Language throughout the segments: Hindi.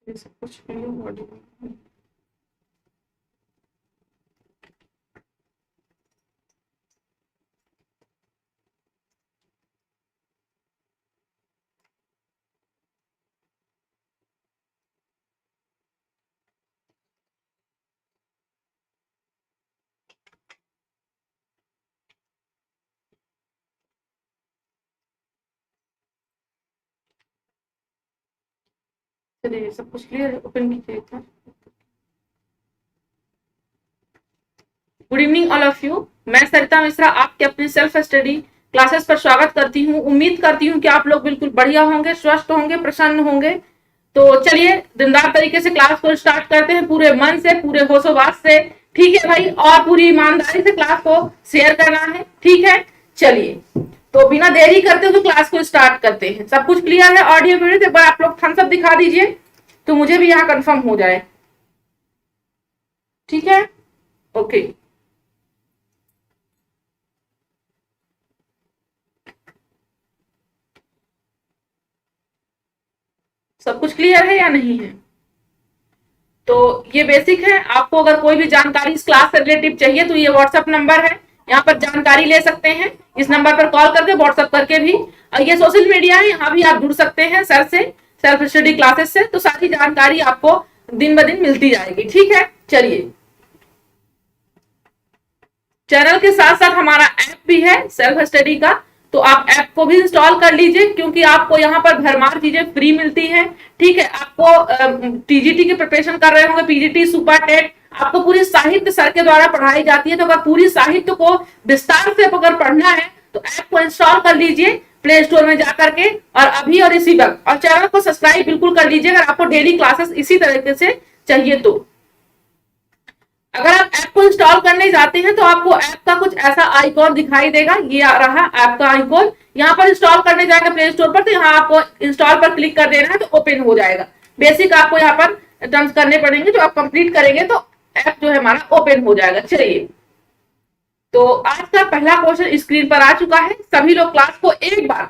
ये सब कुछ बॉडी। चलिए सब कुछ क्लियर है, ओपन कीजिए एक बार। Good evening all of you. मैं सरिता मिश्रा आपके अपने सेल्फ स्टडी क्लासेस पर स्वागत करती हूँ। उम्मीद करती हूँ कि आप लोग बिल्कुल बढ़िया होंगे, स्वस्थ होंगे, प्रसन्न होंगे। तो चलिए दिनदार तरीके से क्लास को स्टार्ट करते हैं, पूरे मन से, पूरे होशोबाज से। ठीक है भाई, और पूरी ईमानदारी से क्लास को शेयर करना है। ठीक है, चलिए तो बिना देरी करते हुए क्लास को स्टार्ट करते हैं। सब कुछ क्लियर है? ऑडियो वीडियो एक बार आप लोग थम्स अप दिखा दीजिए तो मुझे भी यहाँ कंफर्म हो जाए। ठीक है, ओके। सब कुछ क्लियर है या नहीं है? तो ये बेसिक है। आपको अगर कोई भी जानकारी इस क्लास से रिलेटिव चाहिए तो ये व्हाट्सएप नंबर है, यहाँ पर जानकारी ले सकते हैं। इस नंबर पर कॉल करके, व्हाट्सएप करके भी। और ये सोशल मीडिया है, यहाँ भी आप जुड़ सकते हैं सर से, सेल्फ स्टडी क्लासेस से। तो सारी जानकारी आपको दिन ब दिन मिलती जाएगी। ठीक है, चलिए। चैनल के साथ साथ हमारा ऐप भी है सेल्फ स्टडी का, तो आप ऐप को भी इंस्टॉल कर लीजिए, क्योंकि आपको यहाँ पर भरमार चीजें फ्री मिलती हैं। ठीक है, आपको टीजीटी की प्रिपरेशन कर रहे होंगे, पीजीटी, सुपर टेट, आपको पूरी साहित्य सर के द्वारा पढ़ाई जाती है। तो अगर पूरी साहित्य को विस्तार से अगर पढ़ना है तो ऐप को इंस्टॉल कर लीजिए प्ले स्टोर में जाकर के, और अभी और इसी वक्त। और चैनल को सब्सक्राइब बिल्कुल कर लीजिए अगर आपको डेली क्लासेस इसी तरीके से चाहिए तो। अगर आप ऐप को इंस्टॉल करने जाते हैं तो आपको ऐप का कुछ ऐसा आइकॉन दिखाई देगा, ये आ रहा ऐप का आइकॉन। यहाँ पर इंस्टॉल करने जाएगा प्ले स्टोर पर, तो यहाँ आपको इंस्टॉल पर क्लिक कर देना है तो ओपन हो जाएगा। बेसिक आपको यहाँ पर टर्म्स करने पड़ेंगे, जो आप कंप्लीट करेंगे तो ऐप जो है हमारा ओपन हो जाएगा। चलिए, तो आज का पहला क्वेश्चन स्क्रीन पर आ चुका है। सभी लोग क्लास को एक बार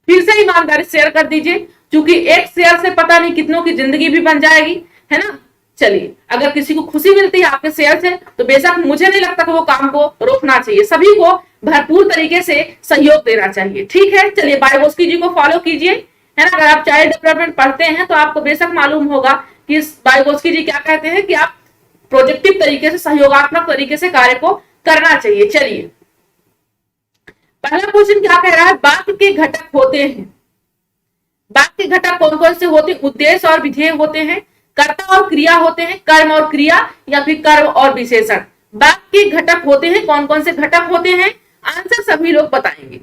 फिर से ईमानदारी शेयर कर दीजिए, क्योंकि एक शेयर से पता नहीं कितनों की जिंदगी भी बन जाएगी, है ना। चलिए, अगर किसी को खुशी मिलती है आपके शेयर से तो बेशक मुझे नहीं लगता कि वो काम को रोकना चाहिए। सभी को भरपूर तरीके से सहयोग देना चाहिए। ठीक है, चलिए बायगोस्की जी को फॉलो कीजिए, है ना। अगर आप चाइल्ड डेवलपमेंट पढ़ते हैं तो आपको बेशक मालूम होगा कि बायगोस्की जी क्या कहते हैं कि आप प्रोजेक्टिव तरीके से, सहयोगात्मक तरीके से कार्य को करना चाहिए। चलिए, पहला क्वेश्चन क्या कह रहा है? वाक्य के घटक होते हैं। वाक्य के घटक कौन कौन से होते हैं? उद्देश्य और विधेय होते हैं, कर्ता और क्रिया होते हैं, कर्म और क्रिया, या फिर कर्म और विशेषण। वाक्य के घटक होते हैं, कौन कौन से घटक होते हैं? आंसर सभी लोग बताएंगे।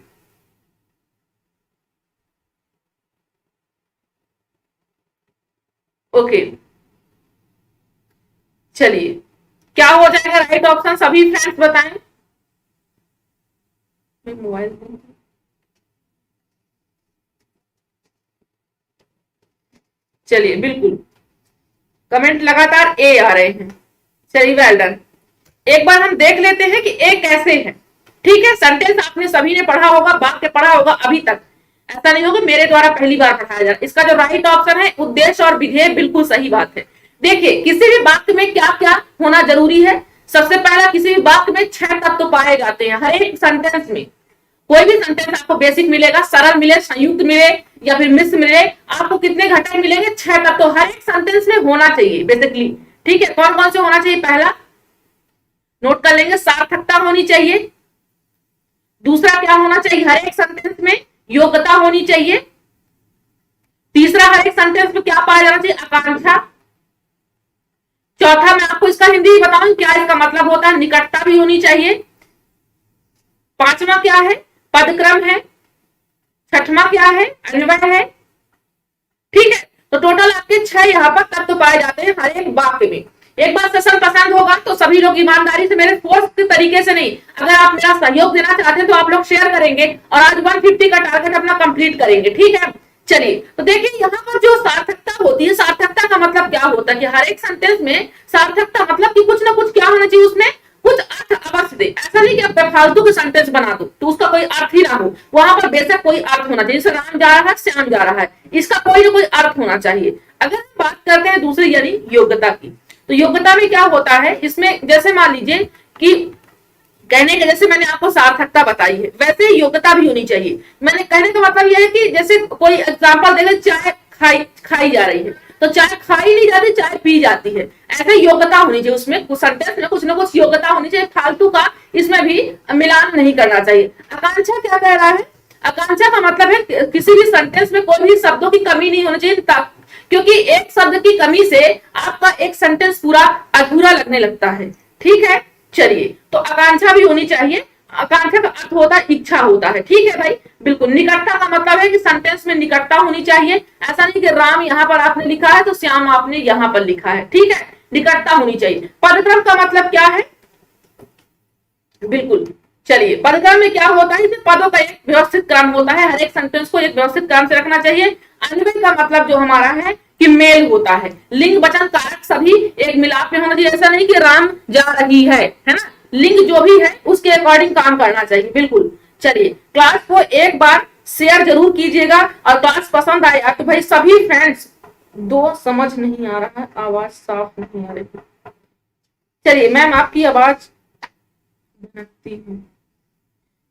ओके, चलिए क्या हो जाएगा राइट ऑप्शन? सभी फ्रेंड्स बताएं। मोबाइल, चलिए बिल्कुल कमेंट लगातार ए आ रहे हैं। चलिए, वेल डन। एक बार हम देख लेते हैं कि ए कैसे है। ठीक है, सेंटेंस आपने सभी ने पढ़ा होगा, वाक्य पढ़ा होगा अभी तक। ऐसा नहीं होगा मेरे द्वारा पहली बार पढ़ाया जा रहा। इसका जो राइट ऑप्शन है उद्देश्य और विधेय, बिल्कुल सही बात है। देखिए, किसी भी वाक्य में क्या क्या होना जरूरी है? सबसे पहला, किसी भी वाक्य में 6 तत्व पाए जाते हैं। हर एक सेंटेंस में, कोई भी सेंटेंस आपको बेसिक मिलेगा, सरल मिले, संयुक्त मिले, या फिर मिश्र मिले, आपको कितने घटक मिलेंगे? 6 तत्व हर एक सेंटेंस में होना चाहिए बेसिकली। ठीक है, कौन कौन से होना चाहिए? पहला नोट कर लेंगे, सार्थकता होनी चाहिए। दूसरा क्या होना चाहिए? हर एक सेंटेंस में योग्यता होनी चाहिए। तीसरा, हर एक सेंटेंस में क्या पाया जाना चाहिए? आकांक्षा। चौथा, मैं आपको इसका हिंदी बताऊं क्या इसका मतलब होता है? निकटता भी होनी चाहिए। पांचवा क्या है? पदक्रम है। छठवां क्या है? अन्वय है। ठीक है, तो टोटल आपके 6 यहाँ पर तत्व पाए जाते हैं हर एक वाक्य में। एक बार सेशन पसंद होगा तो सभी लोग ईमानदारी से, मेरे फोर्स के तरीके से नहीं, अगर आप मेरा सहयोग देना चाहते हैं तो आप लोग शेयर करेंगे और आज 150 का टारगेट अपना कंप्लीट करेंगे। ठीक है, चलिए तो देखिए यहाँ पर जो सार्थकता होती है, सार्थकता का मतलब क्या होता है कि हर एक सेंटेंस में सार्थकता मतलब कि कुछ ना कुछ क्या होना चाहिए उसमें, कुछ अर्थ अवश्य दे। ऐसा नहीं कि अब फालतू के सेंटेंस बना दो तो उसका कोई अर्थ ही ना हो, वहां पर बेशक कोई अर्थ होना चाहिए। जैसे राम जा रहा है, श्याम जा रहा है, इसका कोई ना कोई अर्थ होना चाहिए। अगर हम बात करते हैं दूसरी यानी योग्यता की, तो योग्यता में क्या होता है, इसमें जैसे मान लीजिए कि कहने के जैसे मैंने आपको सार्थकता बताई है, वैसे योग्यता भी होनी चाहिए। मैंने कहने का मतलब यह है कि जैसे कोई एग्जांपल देगा, चाय खाई जा रही है, तो चाय खाई नहीं जाती, चाय पी जाती है। ऐसे योग्यता होनी चाहिए, उसमें सेंटेंस में कुछ ना कुछ योग्यता होनी चाहिए, फालतू का इसमें भी मिलान नहीं करना चाहिए। आकांक्षा क्या कह रहा है, आकांक्षा का मतलब है किसी भी सेंटेंस में कोई भी शब्दों की कमी नहीं होनी चाहिए, क्योंकि एक शब्द की कमी से आपका एक सेंटेंस पूरा अधूरा लगने लगता है। ठीक है, चलिए, तो आकांक्षा भी होनी चाहिए। आकांक्षा का अर्थ होता है इच्छा होता है। ठीक है भाई, बिल्कुल। निकटता का मतलब है कि सेंटेंस में निकटता होनी चाहिए। ऐसा नहीं कि राम यहाँ पर आपने लिखा है तो श्याम आपने यहाँ पर लिखा है। ठीक है, निकटता होनी चाहिए। पदक्रम का मतलब क्या है, बिल्कुल, चलिए, पदक्रम में क्या होता है, पदों का एक व्यवस्थित क्रम होता है, हर एक सेंटेंस को एक व्यवस्थित क्रम से रखना चाहिए। अन्वय का मतलब जो हमारा है कि मेल होता है, लिंग वचन कारक सभी एक मिलाप में होना चाहिए। ऐसा नहीं कि राम जा रही है ना, लिंग जो भी है उसके अकॉर्डिंग काम करना चाहिए। बिल्कुल, चलिए, क्लास को एक बार शेयर जरूर कीजिएगा, और क्लास पसंद आया तो भाई सभी फ्रेंड्स, दो समझ नहीं आ रहा है, आवाज साफ नहीं आ रही। चलिए, मैम आपकी आवाज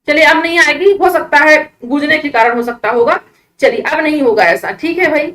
चलिए अब नहीं आएगी, हो सकता है गूंजने के कारण हो सकता होगा। चलिए, अब नहीं होगा ऐसा। ठीक है भाई,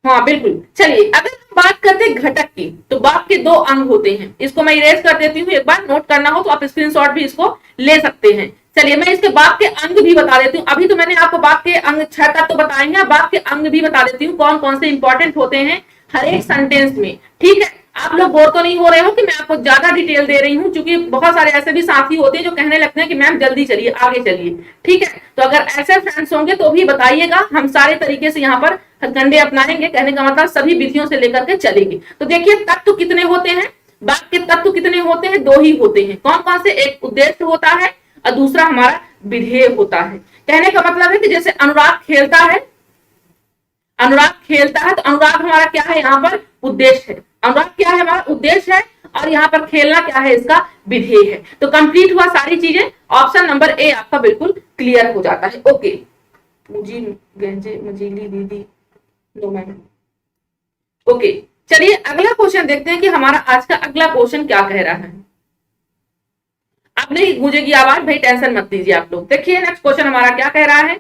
हाँ बिल्कुल। चलिए, अगर हम बात करते हैं घटक की, तो वाक्य के दो अंग होते हैं। इसको मैं इरेज कर देती हूँ, एक बार नोट करना हो तो आप स्क्रीनशॉट भी इसको ले सकते हैं। चलिए, मैं इसके वाक्य के अंग भी बता देती हूँ। अभी तो मैंने आपको वाक्य के अंग 6 तक तो बताएंगे, वाक्य के अंग भी बता देती हूँ कौन कौन से इंपॉर्टेंट होते हैं हर एक सेंटेंस में। ठीक है, आप लोग बोर तो नहीं हो रहे हो कि मैं आपको ज्यादा डिटेल दे रही हूँ, क्योंकि बहुत सारे ऐसे भी साथी होते हैं जो कहने लगते हैं कि मैम जल्दी चलिए, आगे चलिए। ठीक है, तो अगर ऐसे फ्रेंड्स होंगे तो भी बताइएगा, हम सारे तरीके से यहाँ पर हथकंडे अपनाएंगे। कहने का मतलब सभी विधियों से लेकर के चलेंगे। तो देखिए, तत्व कितने होते हैं, वाक्य के तत्व कितने होते हैं, दो ही होते हैं। कौन कौन से, एक उद्देश्य होता है और दूसरा हमारा विधेय होता है। कहने का मतलब है कि जैसे अनुराग खेलता है, अनुराग खेलता है, तो अनुराग हमारा क्या है, यहाँ पर उद्देश्य है। अनुराग क्या है, हमारा उद्देश्य है, और यहाँ पर खेलना क्या है, इसका विधेय है। तो कंप्लीट हुआ सारी चीजें, ऑप्शन नंबर ए आपका बिल्कुल क्लियर हो जाता है। ओके, मुझी गंजे मजीली दीदी, नो मैम। ओके, चलिए अगला क्वेश्चन देखते हैं कि हमारा आज का अगला क्वेश्चन क्या कह रहा है। अब नहीं गूंजेगी आवाज, भाई टेंशन मत लीजिए आप लोग। देखिए, नेक्स्ट क्वेश्चन हमारा क्या कह रहा है,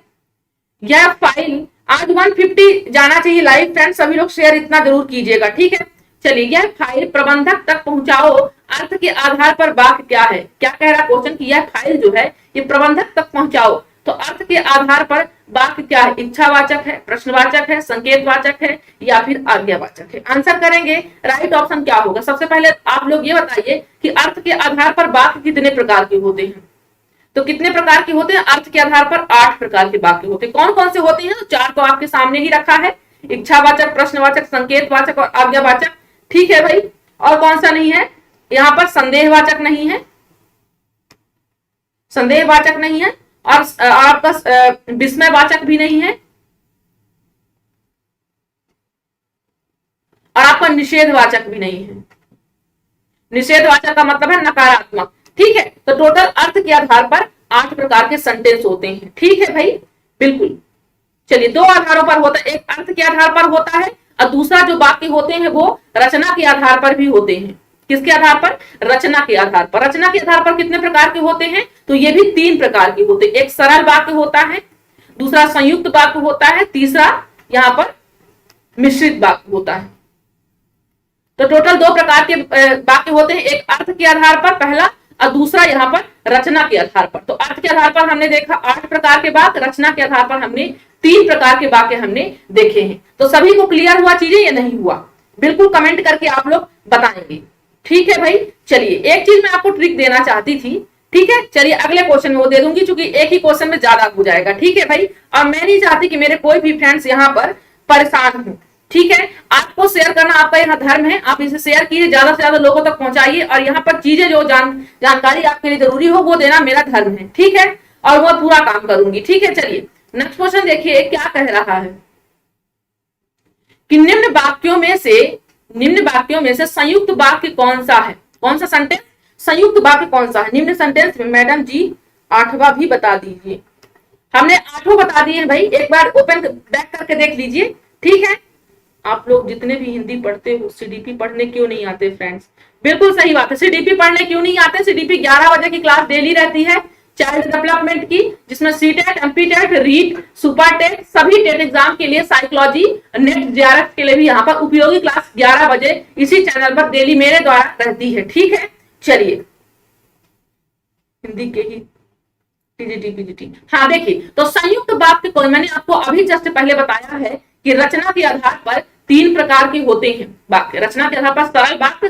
यह फाइल आज 150 जाना चाहिए लाइव फ्रेंड, सभी लोग शेयर इतना जरूर कीजिएगा। ठीक है, चलिए, यह फाइल प्रबंधक तक पहुंचाओ, अर्थ के आधार पर वाक्य क्या है। क्या कह रहा क्वेश्चन की यह फाइल जो है ये प्रबंधक तक पहुंचाओ, तो अर्थ के आधार पर वाक्य क्या है, इच्छावाचक है, प्रश्नवाचक है, संकेतवाचक है, या फिर आज्ञावाचक है। आंसर करेंगे, राइट ऑप्शन क्या होगा। सबसे पहले आप लोग ये बताइए कि अर्थ के आधार पर वाक्य कितने प्रकार के होते हैं। तो कितने प्रकार के होते हैं, अर्थ के आधार पर 8 प्रकार के वाक्य होते हैं। कौन कौन से होते हैं, तो 4 तो आपके सामने ही रखा है, इच्छावाचक, प्रश्नवाचक, संकेतवाचक और आज्ञावाचक। ठीक है भाई, और कौन सा नहीं है, यहाँ पर संदेहवाचक नहीं है, संदेहवाचक नहीं है, और आपका विस्मयवाचक भी नहीं है, और आपका निषेधवाचक भी नहीं है। निषेधवाचक का मतलब है नकारात्मक। ठीक है, तो टोटल अर्थ के आधार पर 8 प्रकार के सेंटेंस होते हैं। ठीक है भाई, बिल्कुल। चलिए, 2 आधारों पर होता है, एक अर्थ के आधार पर होता है, और दूसरा जो वाक्य होते हैं वो रचना के आधार पर भी होते हैं। किसके आधार पर, रचना के आधार पर। रचना के आधार पर कितने प्रकार के होते हैं, तो ये भी 3 प्रकार के होते हैं। एक सरल वाक्य होता है, दूसरा संयुक्त वाक्य होता है, तीसरा यहाँ पर मिश्रित वाक्य होता है। तो टोटल 2 प्रकार के वाक्य होते हैं, एक अर्थ के आधार पर पहला, और दूसरा यहाँ पर रचना के आधार पर। तो अर्थ के आधार पर हमने देखा 8 प्रकार के वाक्य, रचना के आधार पर हमने 3 प्रकार के वाक्य हमने देखे हैं। तो सभी को क्लियर हुआ चीजें या नहीं हुआ, बिल्कुल कमेंट करके आप लोग बताएंगे। ठीक है भाई, चलिए, एक चीज मैं आपको ट्रिक देना चाहती थी। ठीक है, चलिए अगले क्वेश्चन में वो दे दूंगी, क्योंकि एक ही क्वेश्चन में ज्यादा हो जाएगा। ठीक है भाई, और मैं नहीं चाहती कि मेरे कोई भी फ्रेंड्स यहाँ पर परेशान हो। ठीक है, आपको शेयर करना आपका यहाँ धर्म है, आप इसे शेयर कीजिए, ज्यादा से ज्यादा लोगों तक पहुंचाइए, और यहाँ पर चीजें जो जानकारी आपके लिए जरूरी हो वो देना मेरा धर्म है। ठीक है, और वो पूरा काम करूंगी। ठीक है, चलिए नेक्स्ट क्वेश्चन देखिए क्या कह रहा है कि निम्न वाक्यों में से निम्न वाक्यों में से संयुक्त वाक्य कौन सा है, कौन सा सेंटेंस संयुक्त वाक्य कौन सा है निम्न सेंटेंस में, मैडम जी 8वां भी बता दीजिए। हमने 8 बता दिए हैं भाई, एक बार ओपन बैक करके देख लीजिए, ठीक है। आप लोग जितने भी हिंदी पढ़ते हो सीडीपी पढ़ने क्यों नहीं आते फ्रेंड्स, बिल्कुल सही बात है, सीडीपी पढ़ने क्यों नहीं आते। सीडीपी 11 बजे की क्लास डेली रहती है चाइल्ड डेवलपमेंट की, जिसमें CTET, MPTET, REET, super TET, सभी टेट एग्जाम के लिए, साइकोलॉजी, नेट, जेआरएफ के लिए भी यहाँ पर उपयोगी क्लास 11 बजे इसी चैनल पर डेली मेरे द्वारा रहती है, ठीक है। चलिए हिंदी के ही टीजीटी पीजीटी, हाँ देखिए, तो संयुक्त वाक्य को मैंने आपको अभी जस्ट पहले बताया है कि रचना के आधार पर 3 प्रकार के होते हैं वाक्य। रचना के आधार पर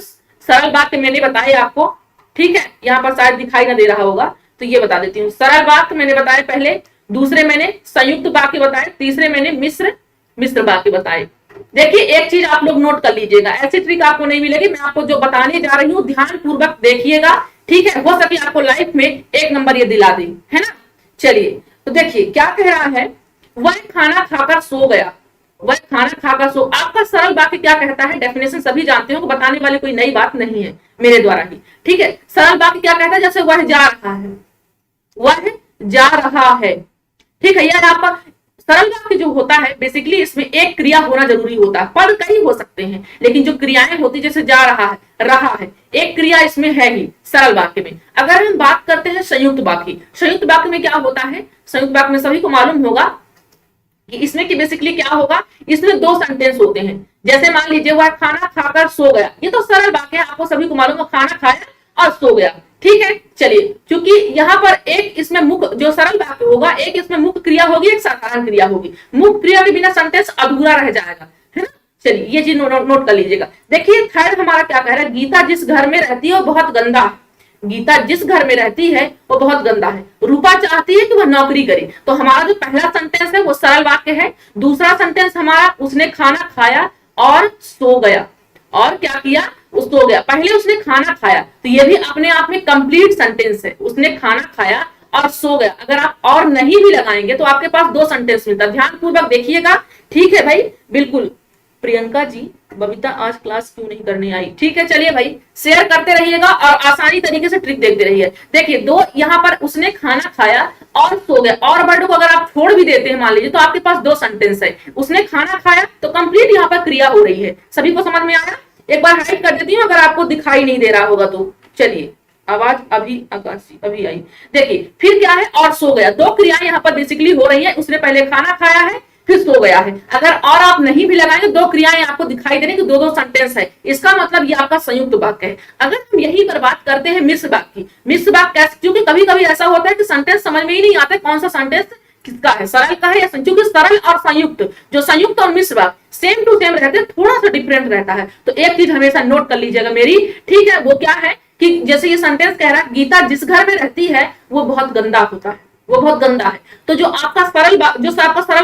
सरल वाक्य मैंने बताए आपको, ठीक है। यहाँ पर शायद दिखाई ना दे रहा होगा तो ये बता देती हूँ। सरल वाक्य मैंने बताए पहले, दूसरे मैंने संयुक्त वाक्य बताए, तीसरे मैंने मिश्र वाक्य बताए। देखिए एक चीज आप लोग नोट कर लीजिएगा, ऐसी ट्रिक आपको नहीं मिलेगी, मैं आपको जो बताने जा रही हूँ ध्यान पूर्वक देखिएगा, ठीक है। हो सके आपको लाइफ में 1 नंबर ये दिला दे, है ना। चलिए तो देखिए क्या कह रहा है, वह खाना खाकर सो गया, वह खाना खाकर सो। आपका सरल वाक्य क्या कहता है, डेफिनेशन सभी जानते हो, बताने वाली कोई नई बात नहीं है मेरे द्वारा ही, ठीक है। सरल वाक्य क्या कहता है, जैसे वह जा रहा है, वह जा रहा है, ठीक है। यार आपका सरल वाक्य जो होता है बेसिकली इसमें एक क्रिया होना जरूरी होता है, पद कई हो सकते हैं लेकिन जो क्रियाएं होती जैसे जा रहा है, एक क्रिया इसमें है ही सरल वाक्य में। अगर हम बात करते हैं संयुक्त वाक्य में क्या होता है, संयुक्त वाक्य में सभी को मालूम होगा कि इसमें कि बेसिकली क्या होगा, इसमें 2 सेंटेंस होते हैं। जैसे मान लीजिए वह खाना खाकर सो गया, ये तो सरल वाक्य है, आपको सभी को मालूम है, खाना खाया और सो गया, ठीक है। चलिए क्योंकि यहाँ पर एक इसमें मुख्य जो सरल वाक्य होगा, एक इसमें मुख्य क्रिया होगी, एक साधारण क्रिया होगी। मुख्य क्रिया के बिना सेंटेंस अधूरा रह जाएगा, है ना। चलिए ये चीज नोट कर लीजिएगा। देखिए थर्ड हमारा क्या कह रहा है, गीता जिस घर में रहती है वो बहुत गंदा है। गीता जिस घर में रहती है वो बहुत गंदा है। रूपा चाहती है कि वह नौकरी करे। तो हमारा जो पहला सेंटेंस है वो सरल वाक्य है। दूसरा सेंटेंस हमारा, उसने खाना खाया और सो गया। और क्या किया, उस सो गया। पहले उसने खाना खाया तो ये भी अपने आप में कंप्लीट सेंटेंस है, उसने खाना खाया और सो गया। अगर आप और नहीं भी लगाएंगे तो आपके पास 2 सेंटेंस मिलता है। ध्यान पूर्वक देखिएगा, ठीक है भाई, बिल्कुल। प्रियंका जी, बबीता आज क्लास क्यों नहीं करने आई, ठीक है। चलिए भाई शेयर करते रहिएगा और आसानी तरीके से ट्रिक देखते रहिए। देखिए 2 यहाँ पर उसने खाना खाया और सो गया, और वर्ड को अगर आप छोड़ भी देते हैं मान लीजिए तो आपके पास 2 सेंटेंस है। उसने खाना खाया तो कंप्लीट यहाँ पर क्रिया हो रही है। सभी को समझ में आया। एक बार हाइड कर देती हूँ अगर आपको दिखाई नहीं दे रहा होगा तो। चलिए आवाज अभी आई। देखिए फिर क्या है, और सो गया। 2 क्रियाएं यहाँ पर बेसिकली हो रही है। उसने पहले खाना खाया है फिर सो गया है। अगर और आप नहीं भी लगाएंगे 2 क्रियाएं आपको दिखाई दे रही है कि 2 सेंटेंस है। इसका मतलब ये आपका संयुक्त वाक्य है। अगर हम यही पर बात करते हैं मिश्र वाक्य की, मिश्र वाक्य कैसे, क्योंकि कभी कभी ऐसा होता है कि सेंटेंस समझ में ही नहीं आता कौन सा सेंटेंस किसका है, सरल का है या क्योंकि सरल और संयुक्त, जो संयुक्त और मिश्र वाक्य सेम टू सेम रहते हैं, थोड़ा सा डिफरेंट रहता है। तो एक चीज हमेशा नोट कर लीजिएगा मेरी, ठीक है। वो क्या है कि जैसे ये सेंटेंस कह रहा है गीता जिस घर में रहती है वो बहुत गंदा होता है, वो बहुत गंदा है। तो जो आपका सरल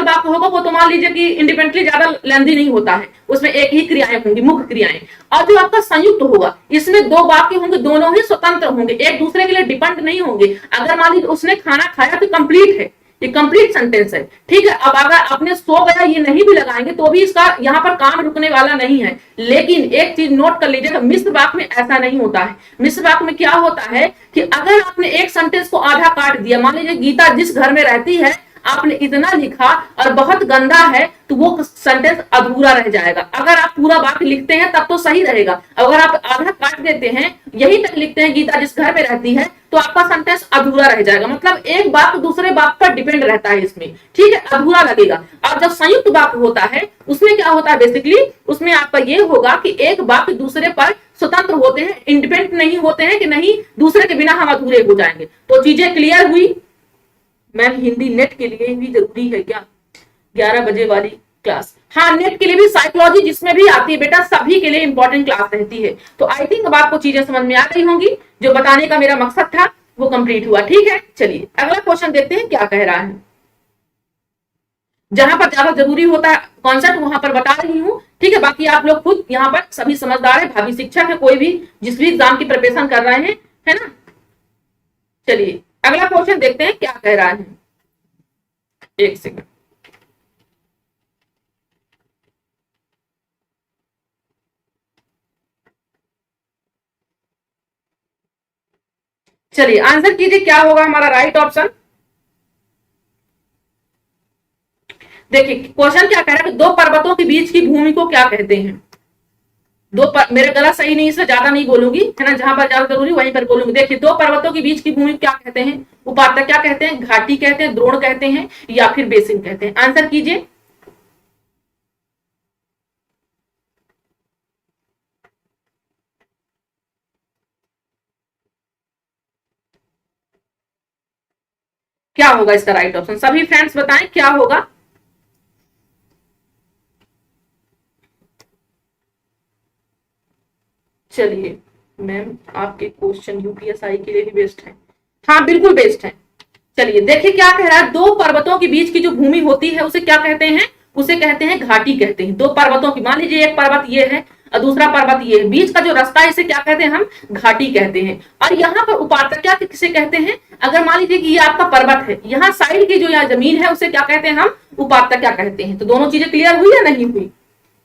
वाक्य होगा वो तो मान लीजिए कि इंडिपेंडेंटली ज्यादा लेंथी नहीं होता है, उसमें एक ही क्रियाएं होंगी, मुख्य क्रियाएं। और जो आपका संयुक्त होगा इसमें 2 वाक्य होंगे, दोनों ही स्वतंत्र होंगे, एक दूसरे के लिए डिपेंड नहीं होंगे। अगर मान लीजिए उसने खाना खाया तो कंप्लीट है, ये कंप्लीट सेंटेंस है, ठीक है। अब अगर आपने सो गया ये नहीं भी लगाएंगे तो भी इसका यहाँ पर काम रुकने वाला नहीं है। लेकिन एक चीज नोट कर लीजिएगा, मिश्र वाक्य में ऐसा नहीं होता है। मिश्र वाक्य में क्या होता है कि अगर आपने एक सेंटेंस को आधा काट दिया, मान लीजिए गीता जिस घर में रहती है, आपने इतना लिखा और बहुत गंदा है तो वो सेंटेंस अधूरा रह जाएगा। अगर आप पूरा वाक्य लिखते हैं तब तो सही रहेगा। अगर आप आधा काट देते हैं, यही तक लिखते हैं गीता जिस घर में रहती है, तो आपका सेंटेंस अधूरा रह जाएगा। मतलब एक वाक्य दूसरे वाक्य पर डिपेंड रहता है इसमें, ठीक है, अधूरा लगेगा। और जब संयुक्त वाक्य होता है उसमें क्या होता है, बेसिकली उसमें आपका ये होगा कि एक वाक्य दूसरे पर स्वतंत्र होते हैं, इंडिपेंडेंट नहीं होते हैं कि नहीं दूसरे के बिना हम अधूरे हो जाएंगे। तो चीजें क्लियर हुई। मैम हिंदी नेट के लिए भी जरूरी है क्या, 11 बजे वाली क्लास? हाँ नेट के लिए भी, साइकोलॉजी जिसमें भी आती है बेटा, सभी के लिए इंपॉर्टेंट क्लास रहती है। तो आई थिंक अब आपको चीजें समझ में आ गई होंगी, जो बताने का मेरा मकसद था वो कंप्लीट हुआ, ठीक है। चलिए अगला क्वेश्चन देखते हैं क्या कह रहा है। जहां पर ज्यादा जरूरी होता है कॉन्सेप्ट वहां पर बता रही हूँ, ठीक है। बाकी आप लोग खुद यहाँ पर सभी समझदार है, भावी शिक्षक है, कोई भी जिस भी एग्जाम की प्रिपरेशन कर रहे हैं, है ना। चलिए अगला क्वेश्चन देखते हैं क्या कह रहा है। एक सेकंड, चलिए आंसर कीजिए क्या होगा हमारा राइट ऑप्शन। देखिए क्वेश्चन क्या कह रहा है कि दो पर्वतों के बीच की भूमि को क्या कहते हैं। मेरे गला सही नहीं, इसलिए ज्यादा नहीं बोलूंगी, है ना, जहां पर ज्यादा जरूरी वहीं पर बोलूंगी। देखिए दो पर्वतों के बीच की भूमि क्या कहते हैं, उपात्त क्या कहते हैं, घाटी कहते हैं, द्रोण कहते हैं, या फिर बेसिन कहते हैं। आंसर कीजिए। क्या होगा इसका राइट ऑप्शन, सभी फ्रेंड्स बताएं क्या होगा। चलिए मैम आपके क्वेश्चन यूपीएसआई के लिए भी बेस्ट है। हाँ बिल्कुल बेस्ट है। चलिए देखिए क्या कह रहा है, दो पर्वतों के बीच की जो भूमि होती है उसे क्या कहते हैं, उसे कहते हैं घाटी कहते हैं। दो पर्वतों की, मान लीजिए एक पर्वत ये है और दूसरा पर्वत ये है, बीच का जो रास्ता है इसे क्या कहते हैं, हम घाटी कहते हैं। और यहाँ पर उपात्त क्या किसे कहते हैं, अगर मान लीजिए कि ये आपका पर्वत है, यहाँ साइड की जो यहाँ जमीन है उसे क्या कहते हैं, हम उपात्त क्या कहते हैं। तो दोनों चीजें क्लियर हुई या नहीं हुई।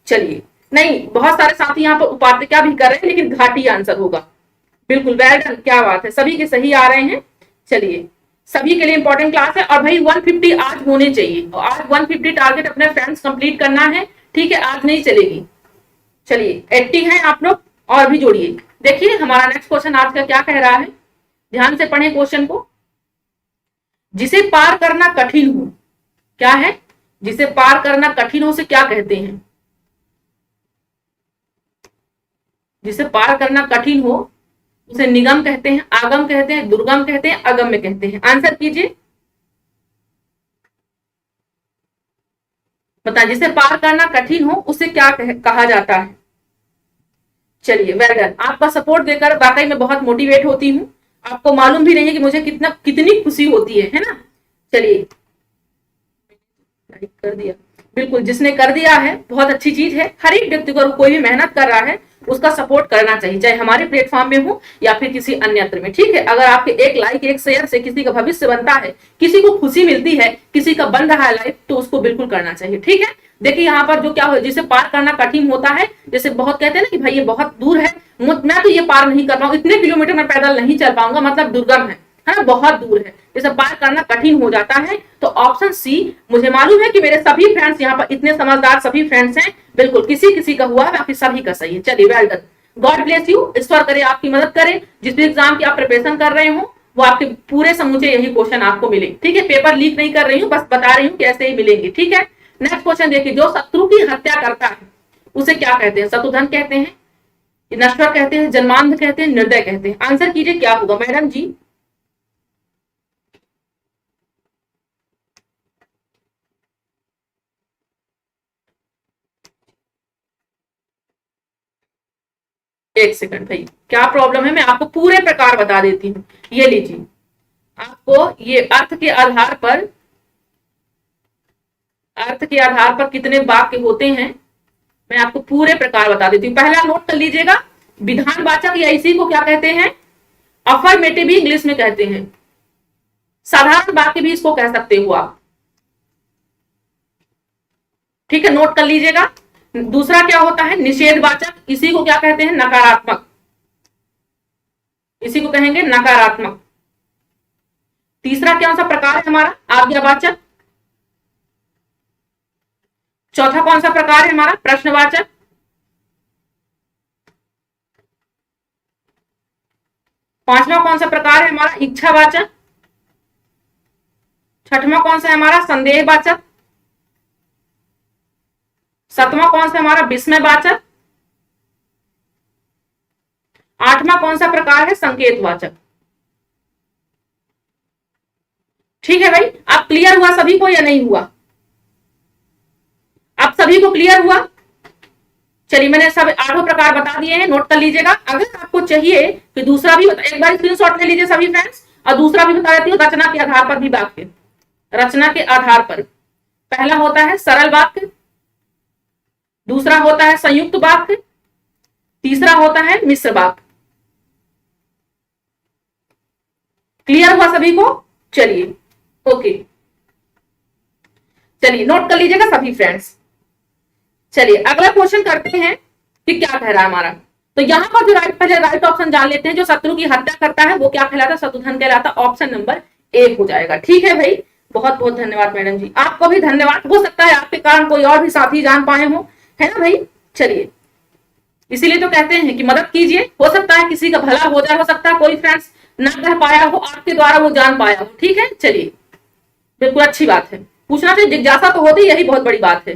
चलिए नहीं, बहुत सारे साथी यहाँ पर उपात्त क्या भी कर रहे हैं, लेकिन घाटी आंसर होगा। बिल्कुल वेल डन, क्या बात है, सभी के सही आ रहे हैं। चलिए सभी के लिए इंपॉर्टेंट क्लास है। और भाई 150 आज होने चाहिए, और आज 150 टारगेट अपने फ्रेंड्स कंप्लीट करना है, ठीक है, आज नहीं चलेगी। चलिए 80 है आप लोग, और भी जोड़िए। देखिए हमारा नेक्स्ट क्वेश्चन आज का क्या कह रहा है, ध्यान से पढ़ें क्वेश्चन को। जिसे पार करना कठिन हो, क्या है, जिसे पार करना कठिन हो उसे क्या कहते हैं, जिसे पार करना कठिन हो उसे निगम कहते हैं, आगम कहते हैं, दुर्गम कहते हैं, अगम्य कहते हैं। आंसर कीजिए, बताएं जिसे पार करना कठिन हो उसे क्या कहा जाता है। चलिए वेल डन, आपका सपोर्ट देकर वाकई में बहुत मोटिवेट होती हूँ। आपको मालूम भी नहीं है कि मुझे कितनी खुशी होती है ना। चलिए लाइक कर दिया, बिल्कुल जिसने कर दिया है बहुत अच्छी चीज है। हर एक व्यक्ति को कोई भी मेहनत कर रहा है उसका सपोर्ट करना चाहिए, चाहे हमारे प्लेटफॉर्म में हो या फिर किसी अन्यत्र में, ठीक है। अगर आपके एक लाइक एक शेयर से किसी का भविष्य बनता है, किसी को खुशी मिलती है, किसी का बन रहा है लाइफ, तो उसको बिल्कुल करना चाहिए, ठीक है। देखिए यहाँ पर जो क्या हो, जिसे पार करना कठिन होता है, जैसे बहुत कहते हैं ना कि भाई ये बहुत दूर है, मैं तो ये पार नहीं कर पाऊंगा, इतने किलोमीटर मैं पैदल नहीं चल पाऊंगा, मतलब दुर्गम है ना, बहुत दूर है, जैसे पार करना कठिन हो जाता है। तो ऑप्शन सी, मुझे मालूम है कि मेरे सभी फ्रेंड्स यहाँ पर इतने समझदार सभी फ्रेंड्स हैं, बिल्कुल किसी किसी का हुआ है, बाकी सभी का सही है। चलिए well done, God bless you, ईश्वर करे आपकी मदद करे, जिस भी एग्जाम की आप प्रिपरेशन कर रहे हो वो आपके पूरे समूचे यही क्वेश्चन आपको मिले, ठीक है। पेपर लीक नहीं कर रही हूँ, बस बता रही हूँ कि ऐसे ही मिलेंगे, ठीक है। नेक्स्ट क्वेश्चन देखिए, जो शत्रु की हत्या करता है उसे क्या कहते हैं, शत्रुधन कहते हैं, नश्वर कहते हैं, जन्मांध कहते हैं, निर्दय कहते हैं। आंसर कीजिए क्या होगा मैडम जी। एक सेकंड भाई, क्या प्रॉब्लम है, मैं आपको पूरे प्रकार बता देती हूँ। ये लीजिए, आपको ये अर्थ के आधार पर कितने वाक्य होते हैं मैं आपको पूरे प्रकार बता देती हूँ। पहला नोट कर लीजिएगा, विधानवाचक या इसी को क्या कहते हैं, अफर्मेटिव भी इंग्लिश में कहते हैं, साधारण वाक्य भी इसको कह सकते हो आप, ठीक है, नोट कर लीजिएगा। दूसरा क्या होता है, निषेधवाचक, इसी को क्या कहते हैं, नकारात्मक, इसी को कहेंगे नकारात्मक। तीसरा कौन सा प्रकार है हमारा, आज्ञावाचक। चौथा कौन सा प्रकार है हमारा, प्रश्नवाचक। पांचवा कौन सा प्रकार है हमारा, इच्छावाचक। छठवां कौन सा है हमारा, संदेहवाचक। सातवां कौन सा हमारा, विस्मयवाचक। आठवां कौन सा प्रकार है, संकेतवाचक। ठीक है भाई, आप क्लियर हुआ सभी को या नहीं हुआ, आप सभी को क्लियर हुआ। चलिए मैंने सब आठों प्रकार बता दिए हैं, नोट कर लीजिएगा। अगर आपको चाहिए कि दूसरा भी एक बार स्क्रीनशॉट ले लीजिए सभी फ्रेंड्स, और दूसरा भी बता देती हूँ, रचना के आधार पर भी वाक्य, रचना के आधार पर। पहला होता है सरल वाक्य, दूसरा होता है संयुक्त वाक्य, तीसरा होता है मिश्र वाक्य। क्लियर हुआ सभी को। चलिए ओके, चलिए नोट कर लीजिएगा सभी फ्रेंड्स। चलिए अगला क्वेश्चन करते हैं कि क्या कह रहा है हमारा। तो यहाँ पर जो पहले राइट ऑप्शन जान लेते हैं, जो शत्रु की हत्या करता है वो क्या कहलाता है, शत्रुघ्न कहलाता। ऑप्शन नंबर 1 हो जाएगा। ठीक है भाई, बहुत बहुत धन्यवाद मैडम जी, आपको भी धन्यवाद। हो सकता है आपके कारण कोई और भी साथी जान पाए हो, है ना भाई। चलिए, इसीलिए तो कहते हैं कि मदद कीजिए, हो सकता है किसी का भला हो जाए, हो सकता है कोई फ्रेंड्स ना कह पाया हो, आपके द्वारा वो जान पाया हो। ठीक है, चलिए, बिल्कुल अच्छी बात है। पूछना चाहिए, जिज्ञासा तो होती, यही बहुत बड़ी बात है।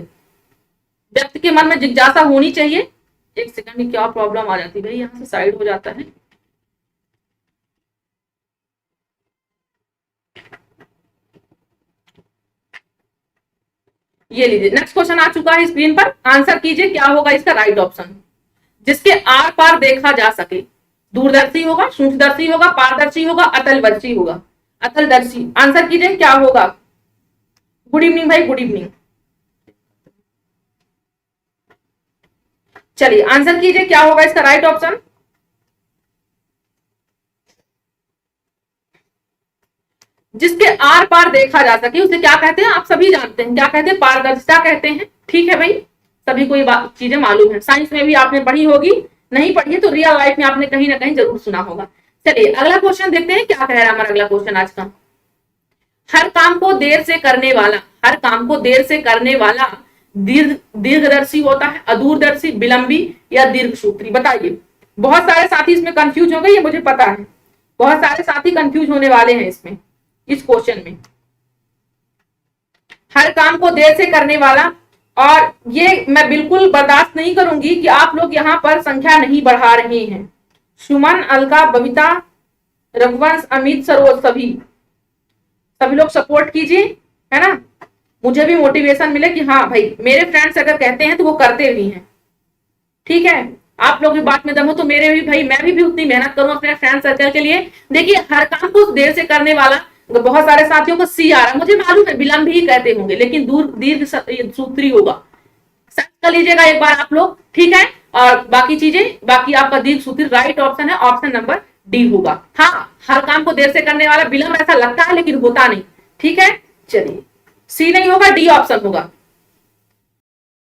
व्यक्ति के मन में जिज्ञासा होनी चाहिए। एक सेकंड में क्या प्रॉब्लम आ जाती है भाई, यहाँ से साइड हो जाता है। ये लीजिए, नेक्स्ट क्वेश्चन आ चुका है स्क्रीन पर। आंसर कीजिए, क्या होगा इसका राइट ऑप्शन। जिसके आर पार देखा जा सके। दूरदर्शी होगा, सूक्ष्मदर्शी होगा, पारदर्शी होगा, अतलदर्शी होगा। अतलदर्शी। आंसर कीजिए क्या होगा। गुड इवनिंग भाई, गुड इवनिंग। चलिए, आंसर कीजिए क्या होगा इसका राइट ऑप्शन। जिसके आर पार देखा जा सके उसे क्या कहते हैं, आप सभी जानते हैं, क्या कहते हैं, पारदर्शिता कहते हैं। ठीक है भाई, सभी को ये चीजें मालूम है। साइंस में भी आपने पढ़ी होगी, नहीं पढ़ी है तो रियल लाइफ में आपने कहीं ना कहीं जरूर सुना होगा। चलिए, अगला क्वेश्चन देखते हैं क्या कह रहा है हमारा अगला क्वेश्चन आज का। हर काम को देर से करने वाला, हर काम को देर से करने वाला दीर्घदर्शी होता है, अदूरदर्शी, विलंबी या दीर्घसूत्री। बताइए, बहुत सारे साथी इसमें कंफ्यूज हो गए, ये मुझे पता है। बहुत सारे साथी कंफ्यूज होने वाले हैं इसमें, इस क्वेश्चन में। हर काम को देर से करने वाला, और ये मैं बिल्कुल बर्दाश्त नहीं करूंगी कि आप लोग यहाँ पर संख्या नहीं बढ़ा रहे हैं। सुमन, अलका, बबीता, रघुवंश, अमित, सरोज, सभी लोग सपोर्ट कीजिए, है ना। मुझे भी मोटिवेशन मिले कि हाँ भाई, मेरे फ्रेंड्स अगर कहते हैं तो वो करते भी हैं। ठीक है, आप लोग भी बात में दम हो तो मेरे भी भाई, मैं भी उतनी मेहनत करूं अपने फ्रेंड सर्कल के लिए। देखिए, हर काम को देर से करने वाला, बहुत सारे साथियों को सी आ रहा है, मुझे मालूम है, विलंब ही कहते होंगे, लेकिन दीर्घ सूत्री होगा। सर्च कर लीजिएगा एक बार आप लोग, ठीक है। और बाकी चीजें, बाकी आपका दीर्घ सूत्री राइट ऑप्शन है, ऑप्शन नंबर डी होगा। हाँ, हर काम को देर से करने वाला, विलंब ऐसा लगता है लेकिन होता नहीं। ठीक है, चलिए, सी नहीं होगा, डी ऑप्शन होगा।